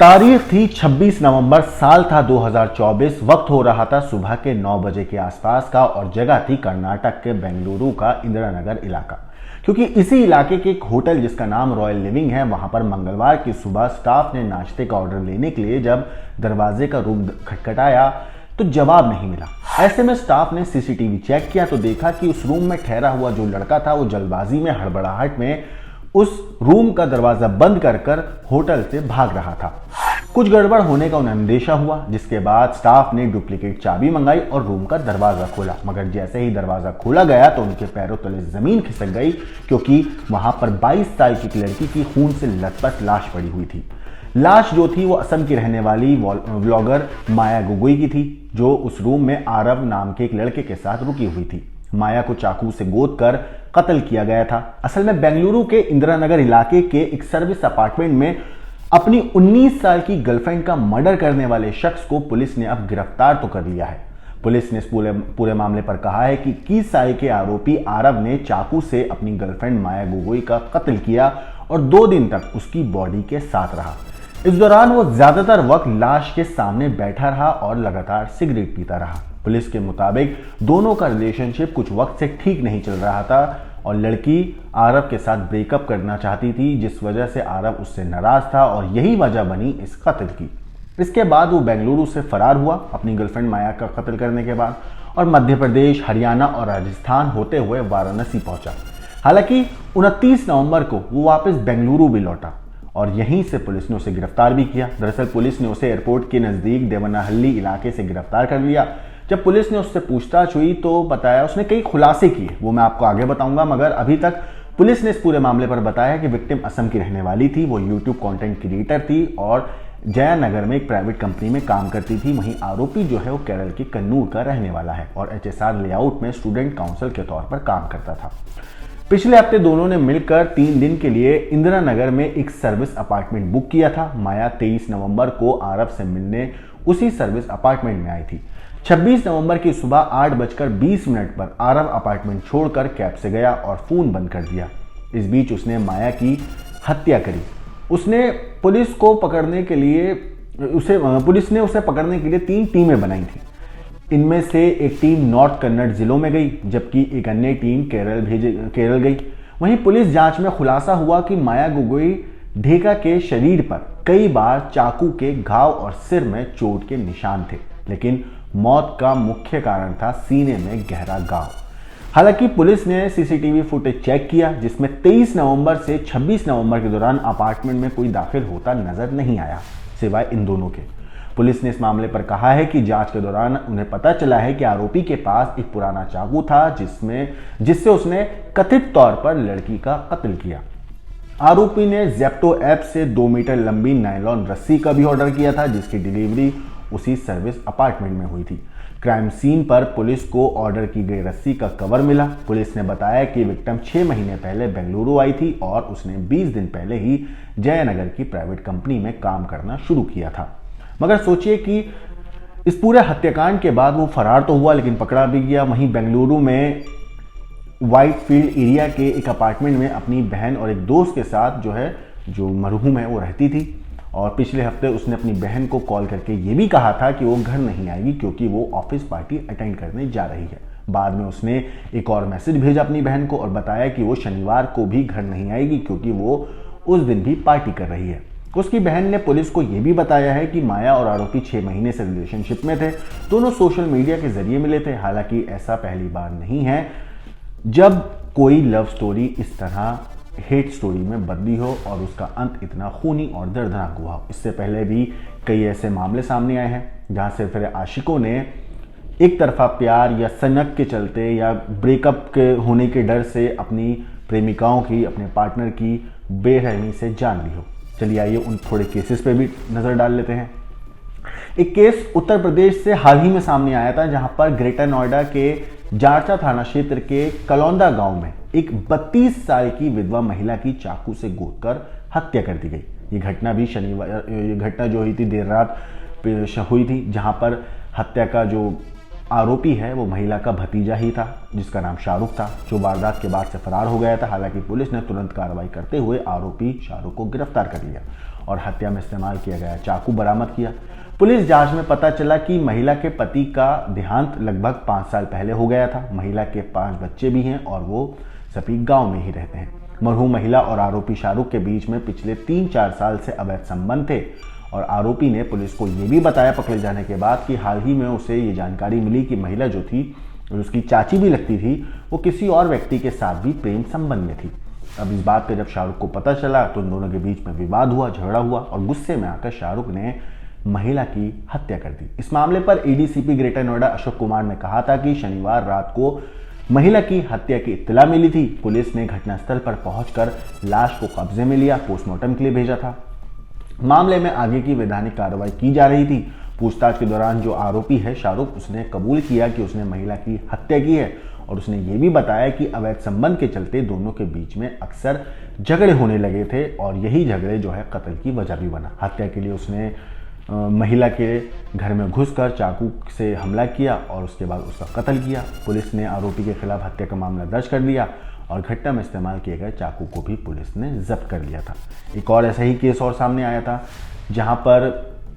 तारीख थी 26 नवंबर, साल था 2024। वक्त हो रहा था सुबह के 9 बजे के आसपास का और जगह थी कर्नाटक के बेंगलुरु का इंदिरा नगर इलाका। क्योंकि इसी इलाके के एक होटल जिसका नाम रॉयल लिविंग है, वहां पर मंगलवार की सुबह स्टाफ ने नाश्ते का ऑर्डर लेने के लिए जब दरवाजे का रूम खटखटाया तो जवाब नहीं मिला। ऐसे में स्टाफ ने सीसीटीवी चेक किया तो देखा कि उस रूम में ठहरा हुआ जो लड़का था वो जल्दबाजी में, हड़बड़ाहट में उस रूम का दरवाजा बंद कर होटल से भाग रहा था। कुछ गड़बड़ होने का उन्हें अंदेशा हुआ, जिसके बाद स्टाफ ने डुप्लीकेट चाबी मंगाई और रूम का दरवाजा खोला। मगर जैसे ही दरवाजा खोला गया तो उनके पैरों तले जमीन खिसक गई, क्योंकि वहां पर 22 साल की लड़की की खून से लथपथ लाश पड़ी हुई थी। लाश जो थी वो असम की रहने वाली व्लॉगर माया गोगोई की थी, जो उस रूम में आरव नाम के एक लड़के के साथ रुकी हुई थी। माया को चाकू से गोद कर कत्ल किया गया था। असल में बेंगलुरु के इंदिरा नगर इलाके के एक सर्विस अपार्टमेंट में अपनी 19 साल की गर्लफ्रेंड का मर्डर करने वाले शख्स को पुलिस ने अब गिरफ्तार तो कर लिया है। पुलिस ने इस पूरे मामले पर कहा है कि 21 साल के आरोपी आरव ने चाकू से अपनी गर्लफ्रेंड माया गोगोई का कत्ल किया और 2 दिन तक उसकी बॉडी के साथ रहा। इस दौरान वो ज्यादातर वक्त लाश के सामने बैठा रहा और लगातार सिगरेट पीता रहा। पुलिस के मुताबिक दोनों का रिलेशनशिप कुछ वक्त से ठीक नहीं चल रहा था और लड़की आरव के साथ ब्रेकअप करना चाहती थी, जिस वजह से आरव उससे नाराज था और यही वजह बनी इस कत्ल की। इसके बाद वो बेंगलुरु से फरार हुआ अपनी गर्लफ्रेंड माया का कत्ल करने के बाद और मध्य प्रदेश, हरियाणा और राजस्थान होते हुए वाराणसी पहुंचा। हालांकि 29 नवंबर को वो वापस बेंगलुरु भी लौटा और यहीं से पुलिस ने उसे गिरफ्तार भी किया। दरअसल पुलिस ने उसे एयरपोर्ट के नजदीक देवनाहल्ली इलाके से गिरफ्तार कर लिया। जब पुलिस ने उससे पूछताछ हुई तो बताया, उसने कई खुलासे किए, वो मैं आपको आगे बताऊंगा। मगर अभी तक पुलिस ने इस पूरे मामले पर बताया कि विक्टिम असम की रहने वाली थी, वो यूट्यूब कंटेंट क्रिएटर थी और जयानगर में एक प्राइवेट कंपनी में काम करती थी। वहीं आरोपी जो है वो केरल के कन्नूर का रहने वाला है और HSR लेआउट में स्टूडेंट काउंसिल के तौर पर काम करता था। पिछले हफ्ते दोनों ने मिलकर 3 दिन के लिए इंदिरा नगर में एक सर्विस अपार्टमेंट बुक किया था। माया 23 नवंबर को आरव से मिलने उसी सर्विस अपार्टमेंट में आई थी। 26 नवंबर की सुबह 8:20 पर आरव अपार्टमेंट छोड़कर कैब से गया और फोन बंद कर दिया। इस बीच उसने माया की हत्या करी। पुलिस ने उसे पकड़ने के लिए 3 टीमें बनाई थी। इनमें से एक टीम नॉर्थ कन्नड़ जिलों में गई, जबकि एक अन्य टीम केरल गई। वहीं पुलिस जांच में खुलासा हुआ कि माया गोगोई ढेका के शरीर पर कई बार चाकू के घाव और सिर में चोट के निशान थे, लेकिन मौत का मुख्य कारण था सीने में गहरा घाव। हालांकि पुलिस ने सीसीटीवी फुटेज चेक किया, जिसमें 23 नवंबर से 26 नवंबर के दौरान अपार्टमेंट में कोई दाखिल होता नजर नहीं आया, सिवाय इन दोनों के। पुलिस ने इस मामले पर कहा है कि जांच के दौरान उन्हें पता चला है कि आरोपी के पास एक पुराना चाकू था जिससे उसने कथित तौर पर लड़की का कत्ल किया। आरोपी ने जेप्टो ऐप से 2 मीटर लंबी नायलॉन रस्सी का भी ऑर्डर किया था, जिसकी डिलीवरी उसी सर्विस अपार्टमेंट में हुई थी। क्राइम सीन पर पुलिस को ऑर्डर की गई रस्सी का कवर मिला। पुलिस ने बताया कि विक्टिम 6 महीने पहले बेंगलुरु आई थी और उसने 20 दिन पहले ही जयनगर की प्राइवेट कंपनी में काम करना शुरू किया था। मगर सोचिए कि इस पूरे हत्याकांड के बाद वो फरार तो हुआ, लेकिन पकड़ा भी गया। वहीं बेंगलुरु में व्हाइट फील्ड एरिया के एक अपार्टमेंट में अपनी बहन और एक दोस्त के साथ जो मरहूम है वो रहती थी और पिछले हफ्ते उसने अपनी बहन को कॉल करके ये भी कहा था कि वो घर नहीं आएगी क्योंकि वो ऑफिस पार्टी अटेंड करने जा रही है। बाद में उसने एक और मैसेज भेजा अपनी बहन को और बताया कि वो शनिवार को भी घर नहीं आएगी क्योंकि वो उस दिन भी पार्टी कर रही है। उसकी बहन ने पुलिस को यह भी बताया है कि माया और आरोपी 6 महीने से रिलेशनशिप में थे। दोनों सोशल मीडिया के जरिए मिले थे। हालांकि ऐसा पहली बार नहीं है जब कोई लव स्टोरी इस तरह हेट स्टोरी में बदली हो और उसका अंत इतना खूनी और दर्दनाक हुआ हो। इससे पहले भी कई ऐसे मामले सामने आए हैं जहां से फिर आशिकों ने एक तरफा प्यार या सनक के चलते या ब्रेकअप के होने के डर से अपनी प्रेमिकाओं की, अपने पार्टनर की बेरहमी से जान ली हो। चलिए आइए उन थोड़े केसेस पे भी नजर डाल लेते हैं। एक केस उत्तर प्रदेश से हाल ही में सामने आया था, जहां पर ग्रेटर नोएडा के जारचा थाना क्षेत्र के कलौंदा गांव में एक 32 साल की विधवा महिला की चाकू से गोदकर हत्या कर दी गई। ये घटना जो हुई थी देर रात हुई थी, जहां पर हत्या का जो आरोपी है वो महिला का भतीजा ही था, जिसका नाम शाहरुख था, जो वारदात के बाद से फरार हो गया था। हालांकि पुलिस ने तुरंत कार्रवाई करते हुए आरोपी शाहरुख को गिरफ्तार कर लिया और हत्या में इस्तेमाल किया गया चाकू बरामद किया। पुलिस जांच में पता चला कि महिला के पति का देहांत लगभग 5 साल पहले हो गया था। महिला के 5 बच्चे भी हैं और वो सभी गांव में ही रहते हैं। मरहूम महिला और आरोपी शाहरुख के बीच में पिछले 3-4 साल से अवैध संबंध थे और आरोपी ने पुलिस को ये भी बताया पकड़े जाने के बाद कि हाल ही में उसे ये जानकारी मिली कि महिला जो थी, उसकी चाची भी लगती थी, वो किसी और व्यक्ति के साथ भी प्रेम संबंध में थी। अब इस बात पे जब शाहरुख को पता चला तो उन दोनों के बीच में विवाद हुआ, झगड़ा हुआ और गुस्से में आकर शाहरुख ने महिला की हत्या कर दी। इस मामले पर एडीसीपी ग्रेटर नोएडा अशोक कुमार ने कहा था कि शनिवार रात को महिला की हत्या की इत्तला मिली थी। पुलिस ने घटनास्थल पर पहुंचकर लाश को कब्जे में लिया, पोस्टमार्टम के लिए भेजा था। मामले में आगे की वैधानिक कार्रवाई की जा रही थी। पूछताछ के दौरान जो आरोपी है शाहरुख, उसने कबूल किया कि उसने महिला की हत्या की है और उसने ये भी बताया कि अवैध संबंध के चलते दोनों के बीच में अक्सर झगड़े होने लगे थे और यही झगड़े जो है कत्ल की वजह भी बना। हत्या के लिए उसने महिला के घर में घुसकर चाकू से हमला किया और उसके बाद उसका कत्ल किया। पुलिस ने आरोपी के खिलाफ हत्या का मामला दर्ज कर लिया और घटना में इस्तेमाल किए गए चाकू को भी पुलिस ने जब्त कर लिया था। एक और ऐसा ही केस और सामने आया था जहां पर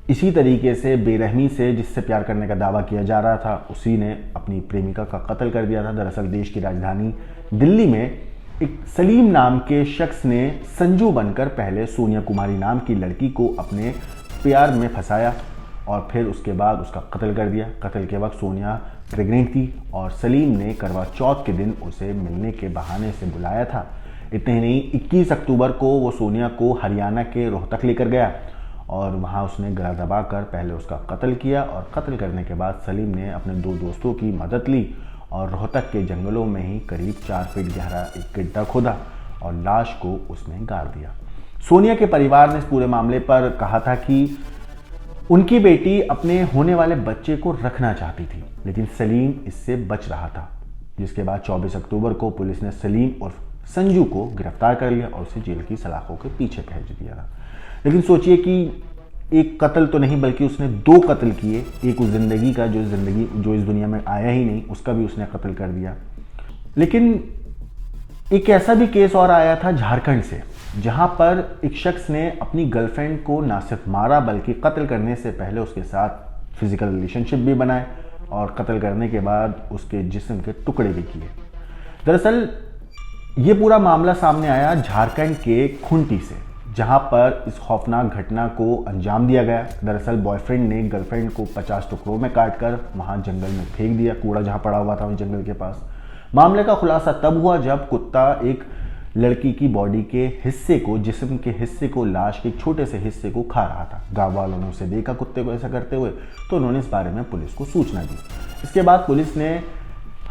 इसी तरीके से बेरहमी से जिससे प्यार करने का दावा किया जा रहा था, उसी ने अपनी प्रेमिका का कत्ल कर दिया था। दरअसल देश की राजधानी दिल्ली में एक सलीम नाम के शख्स ने संजू बनकर पहले सोनिया कुमारी नाम की लड़की को अपने प्यार में फंसाया और फिर उसके बाद उसका कत्ल कर दिया। कत्ल के वक्त सोनिया प्रेग्नेंट थी और सलीम ने करवा चौथ के दिन उसे मिलने के बहाने से बुलाया था। इतने ही नहीं, 21 अक्टूबर को वो सोनिया को हरियाणा के रोहतक लेकर गया और वहाँ उसने गला दबाकर पहले उसका कत्ल किया और कत्ल करने के बाद सलीम ने अपने 2 दोस्तों की मदद ली और रोहतक के जंगलों में ही करीब 4 फीट गहरा एक गड्ढा खोदा और लाश को उसमें गाड़ दिया। सोनिया के परिवार ने इस पूरे मामले पर कहा था कि उनकी बेटी अपने होने वाले बच्चे को रखना चाहती थी, लेकिन सलीम इससे बच रहा था। जिसके बाद 24 अक्टूबर को पुलिस ने सलीम और संजू को गिरफ्तार कर लिया और उसे जेल की सलाखों के पीछे भेज दिया था। लेकिन सोचिए कि एक कत्ल तो नहीं बल्कि उसने 2 कत्ल किए। एक उस जिंदगी का जो इस दुनिया में आया ही नहीं, उसका भी उसने कत्ल कर दिया। लेकिन एक ऐसा भी केस और आया था झारखंड से, जहां पर एक शख्स ने अपनी गर्लफ्रेंड को ना सिर्फ मारा बल्कि कत्ल करने से पहले उसके साथ फिजिकल रिलेशनशिप भी बनाए और कत्ल करने के बाद उसके जिस्म के टुकड़े भी किए। दरअसल ये पूरा मामला सामने आया झारखंड के खूंटी से, जहां पर इस खौफनाक घटना को अंजाम दिया गया। दरअसल बॉयफ्रेंड ने गर्लफ्रेंड को 50 टुकड़ों में काटकर वहां जंगल में फेंक दिया, कूड़ा जहां पड़ा हुआ था वहीं जंगल के पास। मामले का खुलासा तब हुआ जब कुत्ता एक लड़की की बॉडी के हिस्से को, जिस्म के हिस्से को, लाश के छोटे से हिस्से को खा रहा था। गांव वालों ने उसे देखा कुत्ते को ऐसा करते हुए, तो उन्होंने इस बारे में पुलिस को सूचना दी। इसके बाद पुलिस ने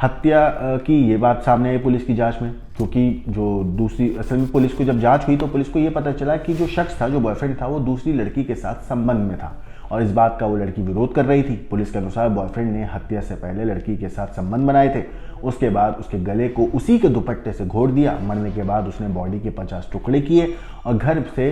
हत्या की ये बात सामने आई पुलिस की जांच में, क्योंकि जो दूसरी असल में पुलिस को जब जांच हुई तो पुलिस को ये पता चला कि जो शख्स था, जो बॉयफ्रेंड था, वो दूसरी लड़की के साथ संबंध में था और इस बात का वो लड़की विरोध कर रही थी। पुलिस के अनुसार बॉयफ्रेंड ने हत्या से पहले लड़की के साथ संबंध बनाए थे। उसके बाद उसके गले को उसी के दुपट्टे से घोट दिया। मरने के बाद उसने बॉडी के 50 टुकड़े किए और घर से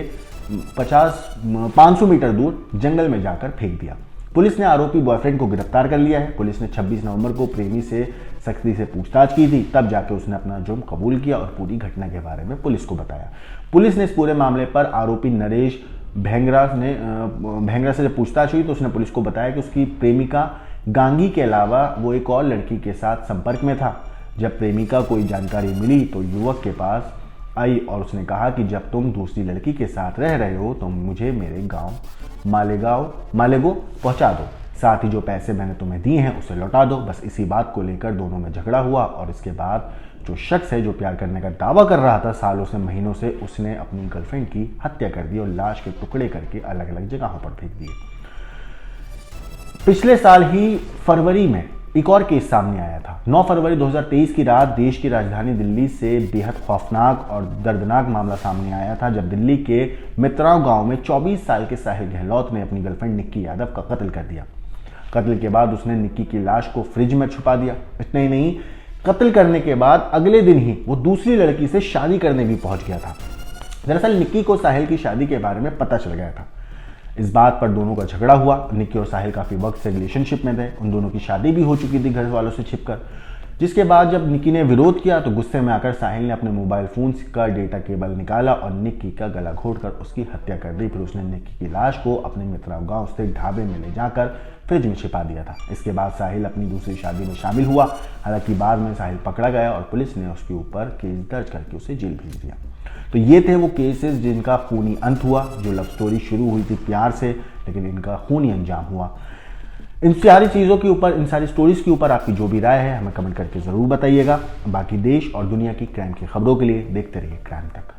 500 मीटर दूर जंगल में जाकर फेंक दिया। पुलिस ने आरोपी बॉयफ्रेंड को गिरफ्तार कर लिया है। पुलिस ने 26 नवंबर को प्रेमी से सख्ती से पूछताछ की थी, तब जाके उसने अपना जुर्म कबूल किया और पूरी घटना के बारे में पुलिस को बताया। पुलिस ने इस पूरे मामले पर आरोपी नरेश भेंगरा से जब पूछताछ हुई तो उसने पुलिस को बताया कि उसकी प्रेमिका गांगी के अलावा वो एक और लड़की के साथ संपर्क में था। जब प्रेमिका को जानकारी मिली तो युवक के पास आई और उसने कहा कि जब तुम दूसरी लड़की के साथ रह रहे हो तो मुझे मेरे गांव मालेगो पहुंचा दो, साथ ही जो पैसे मैंने तुम्हें दिए हैं उसे लौटा दो। बस इसी बात को लेकर दोनों में झगड़ा हुआ और इसके बाद जो शख्स है जो प्यार करने का दावा कर रहा था सालों से, महीनों से, उसने अपनी गर्लफ्रेंड की हत्या कर दी और लाश के टुकड़े करके अलग अलग जगहों पर फेंक दिए। पिछले साल ही फरवरी में एक और केस सामने आया था। 9 फरवरी 2023 की रात देश की राजधानी दिल्ली से बेहद खौफनाक और दर्दनाक मामला सामने आया था, जब दिल्ली के मित्रांव गांव में 24 साल के साहिल गहलोत ने अपनी गर्लफ्रेंड निक्की यादव का कत्ल कर दिया। कत्ल के बाद उसने निक्की की लाश को फ्रिज में छुपा दिया। इतना ही नहीं, कत्ल करने के बाद अगले दिन ही वो दूसरी लड़की से शादी करने भी पहुंच गया था। दरअसल निक्की को साहिल की शादी के बारे में पता चल गया था। इस बात पर दोनों का झगड़ा हुआ। निक्की और साहिल काफी वक्त से रिलेशनशिप में थे। उन दोनों की शादी भी हो चुकी थी घर वालों से छिपकर। जिसके बाद जब निक्की ने विरोध किया तो गुस्से में आकर साहिल ने अपने मोबाइल फोन का डेटा केबल निकाला और निक्की का गला घोटकर उसकी हत्या कर दी। फिर उसने निक्की की लाश को अपने मित्राव गांव स्थित ढाबे में ले जाकर फ्रिज में छिपा दिया था। इसके बाद साहिल अपनी दूसरी शादी में शामिल हुआ। हालांकि बाद में साहिल पकड़ा गया और पुलिस ने उसके ऊपर केस दर्ज करके उसे जेल भेज दिया। तो ये थे वो केसेस जिनका खूनी अंत हुआ। जो लव स्टोरी शुरू हुई थी प्यार से, लेकिन इनका खूनी अंजाम हुआ। इन सारी चीज़ों के ऊपर, इन सारी स्टोरीज के ऊपर आपकी जो भी राय है हमें कमेंट करके ज़रूर बताइएगा। बाकी देश और दुनिया की क्राइम की खबरों के लिए देखते रहिए क्राइम तक।